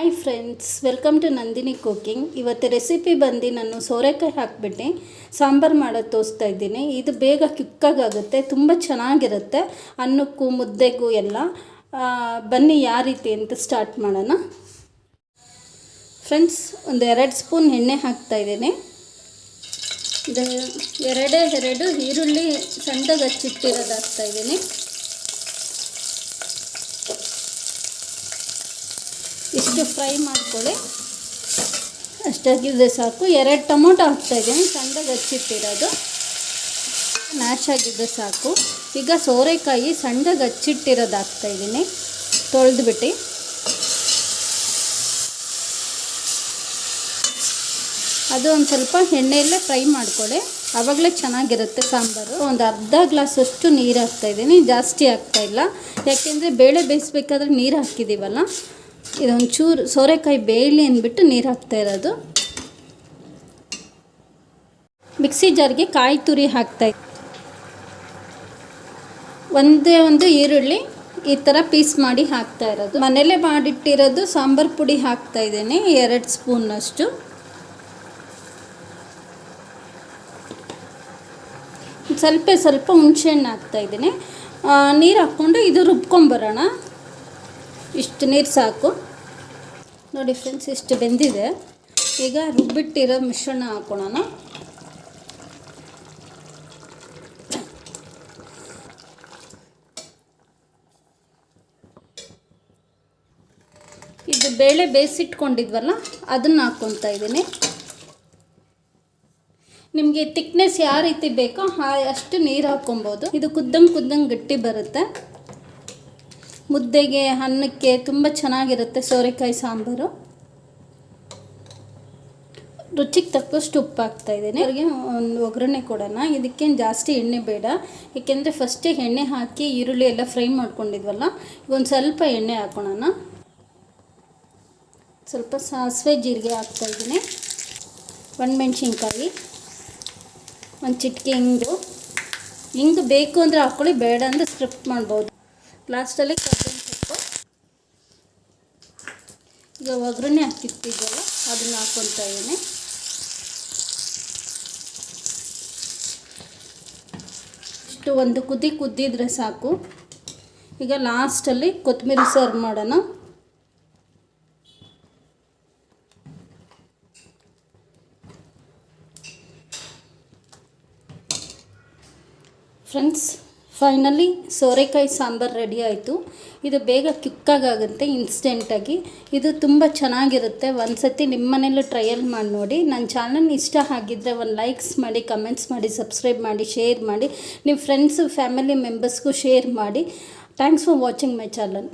Hi friends, welcome to Nandini cooking. ಇವತ್ತು recipe ಬಂದು ನಾನು ಸೋರೆಕಾಯಿ ಹಾಕಿಬಿಟ್ಟು ಸಾಂಬಾರು ಮಾಡೋದು ತೋರಿಸ್ತಾ ಇದ್ದೀನಿ. ಇದು ಬೇಗ ಕ್ವಿಕ್ಕಾಗುತ್ತೆ, ತುಂಬ ಚೆನ್ನಾಗಿರುತ್ತೆ ಅನ್ನಕ್ಕೂ ಮುದ್ದೆಗೂ ಎಲ್ಲ. ಬನ್ನಿ ಯಾವ ರೀತಿ ಅಂತ ಸ್ಟಾರ್ಟ್ ಮಾಡೋಣ. ಫ್ರೆಂಡ್ಸ್, ಒಂದು 2 ಸ್ಪೂನ್ ಎಣ್ಣೆ ಹಾಕ್ತಾಯಿದ್ದೀನಿ. ಎರಡು ಈರುಳ್ಳಿ ಸಣ್ಣದಾಗಿ ಹಚ್ಚಿಟ್ಟಿರೋದು ಹಾಕ್ತಾಯಿದ್ದೀನಿ. ಇಷ್ಟು ಫ್ರೈ ಮಾಡ್ಕೊಳ್ಳಿ, ಅಷ್ಟಾಗಿದ್ದರೆ ಸಾಕು. 2 ಟೊಮೊಟೊ ಹಾಕ್ತಾಯಿದ್ದೀನಿ, ಸಣ್ಣದಾಗಿ ಹಚ್ಚಿಟ್ಟಿರೋದು, ಮ್ಯಾಶ್ ಆಗಿದ್ದರೆ ಸಾಕು. ಈಗ ಸೋರೆಕಾಯಿ ಸಣ್ಣದಾಗಿ ಹಚ್ಚಿಟ್ಟಿರೋದು ಹಾಕ್ತಾಯಿದ್ದೀನಿ, ತೊಳೆದ್ಬಿಟ್ಟು. ಅದು ಒಂದು ಸ್ವಲ್ಪ ಎಣ್ಣೆಯಲ್ಲೇ ಫ್ರೈ ಮಾಡ್ಕೊಳ್ಳಿ, ಆವಾಗಲೇ ಚೆನ್ನಾಗಿರುತ್ತೆ ಸಾಂಬಾರು. ಒಂದು ಅರ್ಧ ಗ್ಲಾಸಷ್ಟು ನೀರು ಹಾಕ್ತಾಯಿದ್ದೀನಿ, ಜಾಸ್ತಿ ಹಾಕ್ತಾಯಿಲ್ಲ. ಯಾಕೆಂದರೆ ಬೇಳೆ ಬೇಯಿಸ್ಬೇಕಾದ್ರೆ ನೀರು ಹಾಕಿದ್ದೀವಲ್ಲ, ಇದೊಂದು ಚೂರು ಸೋರೆಕಾಯಿ ಬೇಯಲಿ ಅಂದ್ಬಿಟ್ಟು ನೀರು ಹಾಕ್ತಾ ಇರೋದು. ಮಿಕ್ಸಿ ಜಾರ್ಗೆ ಕಾಯಿ ತುರಿ ಹಾಕ್ತಾಯಿದ್ದೀನಿ. ಒಂದು ಈರುಳ್ಳಿ ಈ ಥರ ಪೀಸ್ ಮಾಡಿ ಹಾಕ್ತಾ ಇರೋದು. ಮನೇಲೇ ಮಾಡಿಟ್ಟಿರೋದು ಸಾಂಬಾರು ಪುಡಿ ಹಾಕ್ತಾಯಿದ್ದೀನಿ, 2 ಸ್ಪೂನಷ್ಟು. ಸ್ವಲ್ಪ ಹುಣಸೆಹಣ್ಣು ಹಾಕ್ತಾಯಿದ್ದೀನಿ. ನೀರು ಹಾಕ್ಕೊಂಡು ಇದು ರುಬ್ಕೊಂಬರೋಣ. ಇಷ್ಟು ನೀರು ಸಾಕು. ನೋಡಿ ಫ್ರೆಂಡ್ಸ್, ಇಷ್ಟು ಬೆಂದಿದೆ. ಈಗ ರುಬ್ಬಿಟ್ಟಿರೋ ಮಿಶ್ರಣ ಹಾಕೋಣ. ಇದು ಬೇಳೆ ಬೇಯಿಸಿಟ್ಕೊಂಡಿದ್ವಲ್ಲ, ಅದನ್ನು ಹಾಕ್ಕೊತಾ ಇದ್ದೀನಿ. ನಿಮಗೆ ತಿಕ್ನೆಸ್ ಯಾವ ರೀತಿ ಬೇಕೋ ಅಷ್ಟು ನೀರು ಹಾಕ್ಕೊಬೋದು. ಇದು ಕುದ್ದಂಗೆ ಗಟ್ಟಿ ಬರುತ್ತೆ. ಮುದ್ದೆಗೆ, ಅನ್ನಕ್ಕೆ ತುಂಬ ಚೆನ್ನಾಗಿರುತ್ತೆ ಸೋರೆಕಾಯಿ ಸಾಂಬಾರು. ರುಚಿಗೆ ತಕ್ಕಷ್ಟು ಉಪ್ಪು ಹಾಕ್ತಾಯಿದ್ದೀನಿ. ಅವ್ರಿಗೆ ಒಂದು ಒಗ್ಗರಣೆ ಕೊಡೋಣ. ಇದಕ್ಕೇನು ಜಾಸ್ತಿ ಎಣ್ಣೆ ಬೇಡ, ಏಕೆಂದರೆ ಫಸ್ಟೇ ಎಣ್ಣೆ ಹಾಕಿ ಈರುಳ್ಳಿ ಎಲ್ಲ ಫ್ರೈ ಮಾಡ್ಕೊಂಡಿದ್ವಲ್ಲ. ಒಂದು ಸ್ವಲ್ಪ ಎಣ್ಣೆ ಹಾಕೋಣ. ಸ್ವಲ್ಪ ಸಾಸಿವೆ ಜೀರಿಗೆ ಹಾಕ್ತಾಯಿದ್ದೀನಿ, ಒಣಮೆಣ್ಸಿನ್ಕಾಯಿ, ಒಂದು ಚಿಟಿಕೆ ಹಿಂಗು ಬೇಕು ಅಂದರೆ ಹಾಕ್ಕೊಳ್ಳಿ, ಬೇಡ ಅಂದರೆ ಸ್ಕಿಪ್ ಮಾಡ್ಬೋದು. ಲಾಸ್ಟಲ್ಲಿ ಕರ್ಬೇವಿನ ಸೊಪ್ಪು. ಈಗ ಒಗ್ಗರಣೆ ಹಾಕಿರ್ತಿದ್ದಲ್ಲ, ಅದನ್ನು ಹಾಕ್ಕೊತಾ ಇದ್ದೀನಿ. ಇಷ್ಟು ಒಂದು ಕುದ್ದಿದ್ರೆ ಸಾಕು. ಈಗ ಲಾಸ್ಟಲ್ಲಿ ಕೊತ್ತಂಬರಿ ಸರ್ವ್ ಮಾಡೋಣ. ಫ್ರೆಂಡ್ಸ್, ಫೈನಲಿ ಸೋರೆಕಾಯಿ ಸಾಂಬಾರು ರೆಡಿ ಆಯಿತು. ಇದು ಬೇಗ ಕ್ವಿಕ್ಕಾಗುತ್ತೆ, ಇನ್ಸ್ಟೆಂಟಾಗಿ. ಇದು ತುಂಬ ಚೆನ್ನಾಗಿರುತ್ತೆ. ಒಂದು ಸತಿ ನಿಮ್ಮ ಮನೇಲೂ ಟ್ರಯಲ್ ಮಾಡಿ ನೋಡಿ. ನನ್ನ ಚಾನಲ್ ಇಷ್ಟ ಆಗಿದ್ದರೆ ಒಂದು ಲೈಕ್ಸ್ ಮಾಡಿ, ಕಮೆಂಟ್ಸ್ ಮಾಡಿ, ಸಬ್ಸ್ಕ್ರೈಬ್ ಮಾಡಿ, ಶೇರ್ ಮಾಡಿ. ನಿಮ್ಮ ಫ್ರೆಂಡ್ಸು ಫ್ಯಾಮಿಲಿ ಮೆಂಬರ್ಸ್ಗೂ ಶೇರ್ ಮಾಡಿ. Thanks for watching my channel.